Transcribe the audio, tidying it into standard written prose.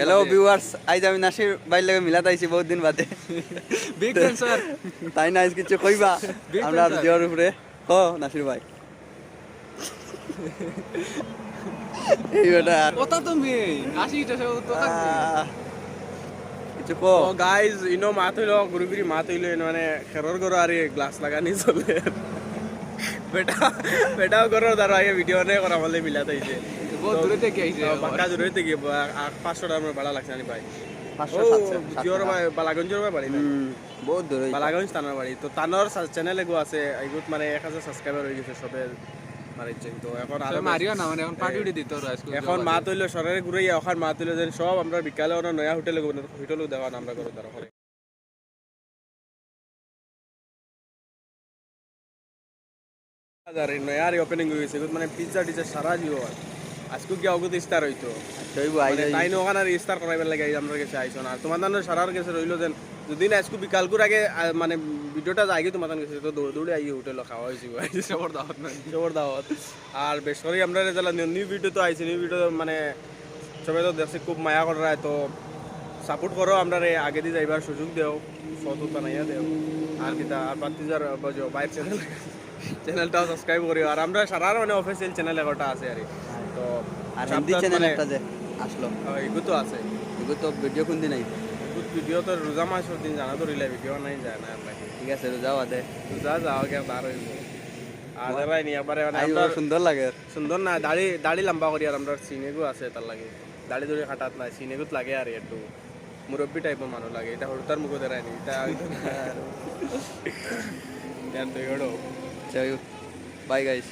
hello viewers आज আমি নাসির ভাই লাগে মিলাত আইছি বহুত দিন বাদে বিগ ফ্যান স্যার তাই না কিছু কইবা আমরা জোর উপরে ও নাসির ভাই এই বেটা কথা তুমি 80টা সব তো কিছু কো ও গাইস ইনো মাত হইলো গুরুগুরি মাত হইলো মানে খেরর গরো আর গ্লাস লাগানি চলে বেটা বেটাও গরো দাঁড়া আগে ভিডিও নে করা বলে মিলাত আইছে বহুত দূরে থেকে আইছে বাক্কা দূরে থেকে 500 টাকা ভাড়া লাগছে নি ভাই 500 ও 700 জিওর ভাই বালাগঞ্জের ভাই বাড়ি না বহুত দূরে বালাগঞ্জ থানার বাড়ি তো তানোর চ্যানেলে গো আছে এইগুত মানে 1000 সাবস্ক্রাইবার হয়ে গেছে সবে মারিছেন তো এখন আর মারিও না মানে এখন পার্টি উঠে দিতে ওরা আজকে এখন মা তৈল সরারে ঘুরে এখন মা তৈল যেন সব আমরা বিকালে ওরা নয়া হোটেলে হোটেলে দেওয়া আমরা করো তারা করে নয়া ওপেনিং হয়েছে মানে পিজ্জা টিজা সারা জীব আজকে কি অগত স্টার হইতো দইবো আই তাই না ওখানে স্টার করাইবার লাগে আমরা কাছে আইছো না আর তোমার দানের সারার কাছে রইলো যেন যদি না আজকে বিকালকুর আগে মানে ভিডিওটা আগে তোমার কাছে তো দৌড় দৌড়ে আই হোটেলে খাওয়া হয়েছে সবর দাওয়াত না সবর দাওয়াত আর বেশ করে আমরা রেজাল্ট নিউ ভিডিও তো আইছে নিউ ভিডিও মানে সবাই তো দেখছি খুব মায়া করা তো সাপোর্ট করো আমরা আগে দিয়ে যাইবার সুযোগ দেও সততা বানাইয়া দেও আর কিতা আর বাতিজার বাজো বাইর চ্যানেলটাও সাবস্ক্রাইব করিও আর আমরা সারার মানে অফিসিয়াল চ্যানেল একটা আছে আর তো আর হিন্দি চ্যানেল একটা যে আসলো এগুলো তো আছে এগুলো তো ভিডিও কোন দিন আইবে ভিডিও তো রোজা মাসের দিন জানা তো রিলে ভিডিও নাই যায় না আপনাকে ঠিক আছে যাও আদে রোজা যাও কে তার হইব আর ভাই নি একবারে মানে আই আমরা সুন্দর লাগে সুন্দর না দাড়ি দাড়ি লম্বা করি আর আমরা সিনেগু আছে তার লাগে দাড়ি ধরে হাঁটাত না সিনেগুত লাগে আর একটু মুরব্বী টাইপের মানুষ লাগে এটা হরতার মুখে দেখায়নি এটা জানতে গেলো বাই গাইস